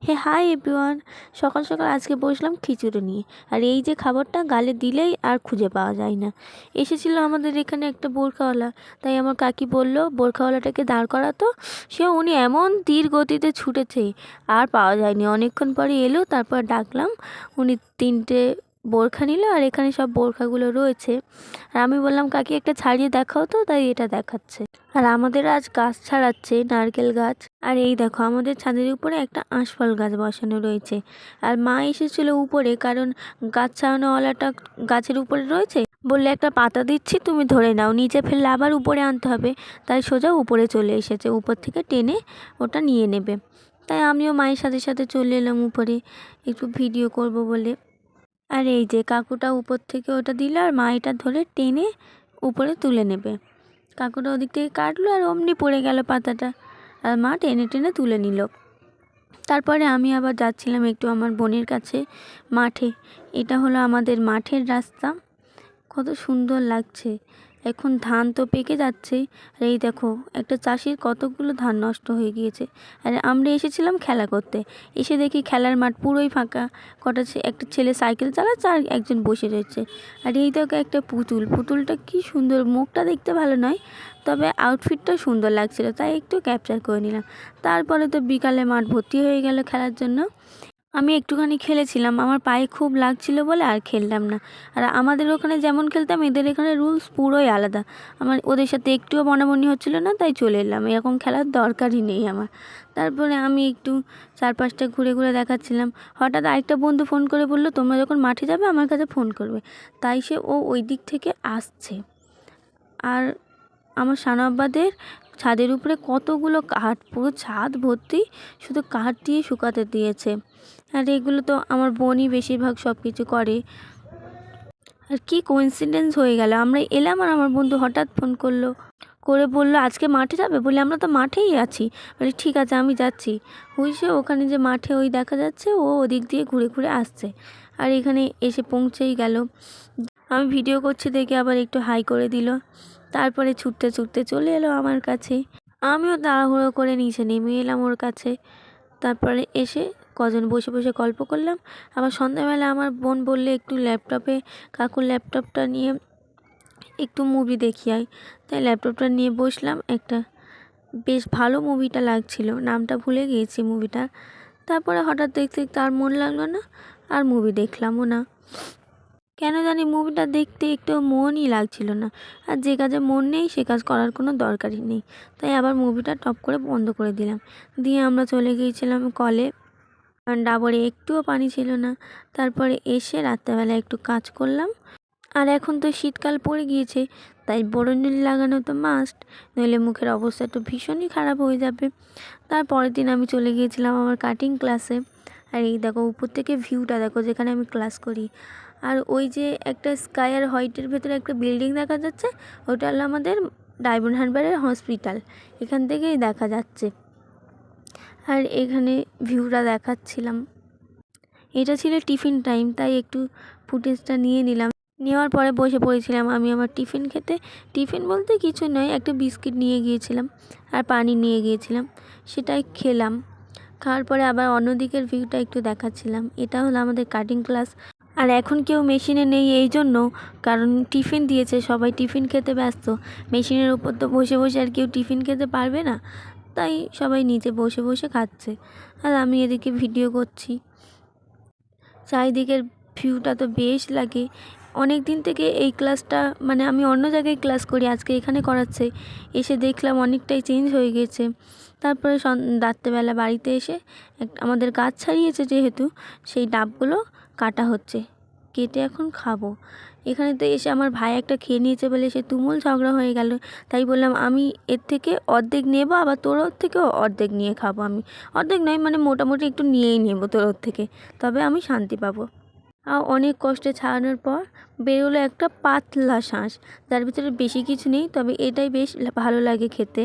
হে hi everyone. সকাল সকাল আজকে বসলাম খিচুড়ি নিয়ে। আর এই যে খাবারটা গালে দিলেই আর খুঁজে পাওয়া যায় না। এসেছিল আমাদের এখানে একটা বোরখাওয়ালা, তাই আমার কাকি বলল বোরখাওয়ালাটাকে দাঁড় করাতো। উনি এমন ধীর গতিতে ছুটেছে, আর পাওয়া যায়নি। অনেকক্ষণ পরে এলো, তারপর ডাকলাম। উনি 3টে বোরখা নিল, আর এখানে সব বোরখাগুলো রয়েছে। আর আমি বললাম কাকি একটা ছাড়িয়ে দেখাও তো, তাই এটা দেখাচ্ছে। আর আমাদের আজ গাছ ছাড়াচ্ছে, নারকেল গাছ। আর এই দেখো আমাদের ছাদের উপরে একটা আঁশফল গাছ বসানো রয়েছে। আর মা এসেছিল উপরে, কারণ গাছ ছাড়ানোওয়ালাটা গাছের উপরে রয়েছে। বললে একটা পাতা দিচ্ছি, তুমি ধরে নাও, নিচে ফেললে আবার উপরে আনতে হবে। তাই সোজা উপরে চলে এসেছে, উপর থেকে টেনে ওটা নিয়ে নেবে। তাই আমিও মায়ের সাথে সাথে চলে এলাম উপরে একটু ভিডিও করব বলে। আর এই যে কাকুটা উপর থেকে ওটা দিল, আর মা এটা ধরে টেনে উপরে তুলে নেবে। কাকুটা ওদিক থেকে কাটলো, আর অমনি পড়ে গেল পাতাটা, আর মা টেনে টেনে তুলে নিল। তারপরে আমি আবার যাচ্ছিলাম একটু আমার বোনের কাছে মাঠে। এটা হলো আমাদের মাঠের রাস্তা, কত সুন্দর লাগছে। এখন ধান তো পেকে যাচ্ছে। আর এই দেখো একটা চাষির কতগুলো ধান নষ্ট হয়ে গিয়েছে। আর আমরা এসেছিলাম খেলা করতে, এসে দেখি খেলার মাঠ পুরোই ফাঁকা। একটা ছেলে সাইকেল চালাচ্ছে, আর একজন বসে রয়েছে। আর এই দেখো একটা পুতুলটা কি সুন্দর, মুখটা দেখতে ভালো নয়, তবে আউটফিটটা সুন্দর লাগছিল, তাই একটু ক্যাপচার করে নিলাম। তারপরে তো বিকালে মাঠ ভর্তি হয়ে গেল খেলার জন্য। আমি একটুখানি খেলেছিলাম, আমার পায়ে খুব লাগছিল বলে আর খেললাম না। আর আমাদের ওখানে যেমন খেলতাম, এদের এখানে রুলস পুরোই আলাদা। আমার ওদের সাথে একটুও মনামনি হচ্ছিল না, তাই চলে এলাম। এরকম খেলার দরকারই নেই আমার। তারপরে আমি একটু চারপাশটা ঘুরে ঘুরে দেখাচ্ছিলাম। হঠাৎ আরেকটা বন্ধু ফোন করে বললো তোমরা যখন মাঠে যাবে আমার কাছে ফোন করবে। তাই সে ওই দিক থেকে আসছে। আর আমার সানাব্বাদের ছাদের উপরে কতগুলো কাঠ, পুরো ছাদ ভর্তি, শুধু কাঠ দিয়ে শুকাতে দিয়েছে। আর এগুলো তো আমার বোনই বেশিরভাগ সব কিছু করে। আর কি কোইন্সিডেন্স হয়ে গেল, আমরা এলাম আর আমার বন্ধু হঠাৎ ফোন করে বললো আজকে মাঠে যাবে বলে। আমরা তো মাঠেই আছি। বলে ঠিক আছে আমি যাচ্ছি। সে ওখানে যে মাঠে ওই দেখা যাচ্ছে, ও ওদিক দিয়ে ঘুরে ঘুরে আসছে। আর এখানে এসে পৌঁছেই গেল। আমি ভিডিও করছি দেখে আবার একটু হাই করে দিল। তারপরে ছুটতে ছুটতে চলে এলো আমার কাছে। আমিও তাড়াহুড়ো করে নিচে নেমে এলাম ওর কাছে। তারপরে এসে কজন বসে বসে গল্প করলাম। আবার সন্ধ্যাবেলা আমার বোন বললে একটু কাকুর ল্যাপটপটা নিয়ে একটু মুভি দেখি আয়। তাই ল্যাপটপটা নিয়ে বসলাম। একটা বেশ ভালো মুভিটা লাগছিল, নামটা ভুলে গিয়েছি মুভিটার। তারপরে হঠাৎ দেখতে দেখতে আর মন লাগলো না, আর মুভি দেখলামও না। কেন জানি মুভিটা দেখতে একটু মনই লাগছিল না। আর যে কাজে মন নেই সে কাজ করার কোনো দরকারই নেই। তাই আবার মুভিটা টপ করে বন্ধ করে দিলাম। দিয়ে আমরা চলে গিয়েছিলাম কলে। ডাবরে একটুও পানি ছিল না। তারপরে এসে রাত্রেবেলা একটু কাজ করলাম। আর এখন তো শীতকাল পড়ে গিয়েছে, তাই বোরোনিল লাগানো তো মাস্ট, নইলে মুখের অবস্থা তো ভীষণই খারাপ হয়ে যাবে। তারপরের দিন আমি চলে গিয়েছিলাম আমার কাটিং ক্লাসে। আর এই দেখো উপর থেকে ভিউটা দেখো, যেখানে আমি ক্লাস করি। আর ওই যে একটা স্কাই আর হোয়াইটের ভেতরে একটা বিল্ডিং দেখা যাচ্ছে, ওটা হলো আমাদের ডায়মন্ড হারবারের হসপিটাল, এখান থেকেই দেখা যাচ্ছে। আর এখানে ভিউটা দেখাচ্ছিলাম। এটা ছিল টিফিন টাইম, তাই একটু ফুটেজটা নিয়ে নিলাম। নেওয়ার পরে বসে পড়েছিলাম আমি আমার টিফিন খেতে। টিফিন বলতে কিছু নয়, একটা বিস্কিট নিয়ে গিয়েছিলাম আর পানি নিয়ে গিয়েছিলাম, সেটাই খেলাম। খাওয়ার পরে আবার অন্যদিকের ভিউটা একটু দেখাচ্ছিলাম। এটা হলো আমাদের কাটিং ক্লাস। আর এখন কেউ মেশিনে নেই এই জন্য, কারণ টিফিন দিয়েছে, সবাই টিফিন খেতে ব্যস্ত। মেশিনের উপর তো বসে বসে আর কেউ টিফিন খেতে পারবে না, তাই সবাই নিচে বসে বসে খাচ্ছে। আর আমি এদিকে ভিডিও করছি। চারিদিকের ভিউটা তো বেশ লাগে। অনেক দিন থেকে এই ক্লাসটা, মানে আমি অন্য জায়গায় ক্লাস করি, আজকে এখানে করাচ্ছে। এসে দেখলাম অনেকটাই চেঞ্জ হয়ে গেছে। তারপরে রাত্রেবেলা বাড়িতে এসে আমাদের গাছ ছাড়িয়েছে যেহেতু, সেই ডাবগুলো কাটা হচ্ছে, কেটে এখন খাবো। এখানে তো এসে আমার ভাই একটা খেয়ে নিয়েছে বলে সে তুমুল ঝগড়া হয়ে গেল। তাই বললাম আমি এর থেকে অর্ধেক নেবো, আবার তোর ওর থেকেও অর্ধেক নিয়ে খাবো। আমি অর্ধেক নয়, মানে মোটামুটি একটু নিয়েই নেবো তোর ওর থেকে, তবে আমি শান্তি পাবো। আর অনেক কষ্টে ছাড়ানোর পর বেরোলো একটা পাতলা শাঁস, যার ভিতরে বেশি কিছু নেই, তবে এটাই বেশ ভালো লাগে খেতে।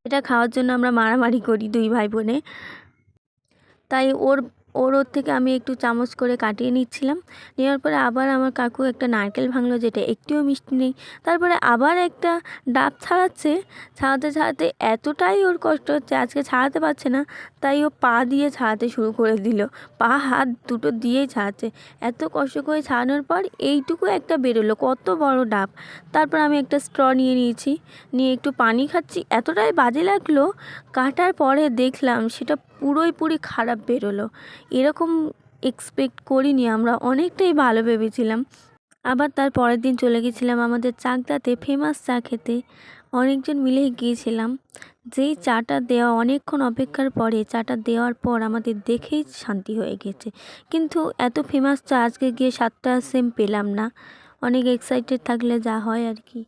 এটা খাওয়ার জন্য আমরা মারামারি করি দুই ভাই বোনে। তাই ওর থেকে আমি একটু চামচ করে কাটিয়ে নিচ্ছিলাম। নেওয়ার পরে আবার আমার কাকু একটা নারকেল ভাঙলো, যেটা একটুও মিষ্টি নেই। তারপরে আবার একটা ডাব ছাড়াচ্ছে, ছাড়াতে ছাড়াতে এতটাই ওর কষ্ট হচ্ছে, আজকে ছাড়াতে পারছে না, তাই ও পা দিয়ে ছাড়াতে শুরু করে দিল। পা হাত দুটো দিয়েই ছাড়াচ্ছে। এত কষ্ট করে ছাড়ানোর পর এইটুকু একটা বেরোলো, কত বড় ডাব। তারপর আমি একটা স্ট্র নিয়ে নিয়েছি, নিয়ে একটু পানি খাচ্ছি। এতটাই বাজে লাগলো, কাটার পরে দেখলাম সেটা পুরোপুরি খারাপ বেরোলো। এরকম এক্সপেক্ট করিনি, আমরা অনেকটাই ভালো ভেবেছিলাম। আবার তার পরের দিন চলে গেছিলাম আমাদের চাকদাতে ফেমাস চা খেতে। অনেকজন মিলেই গিয়েছিলাম। যেই চাটা দেওয়া, অনেকক্ষণ অপেক্ষার পরে চাটা দেওয়ার পর আমাদের দেখেই শান্তি হয়ে গেছে। কিন্তু এত ফেমাস চা আজকে গিয়ে স্বাদটা সেম পেলাম না। অনেক এক্সাইটেড থাকলে যা হয় আর কি।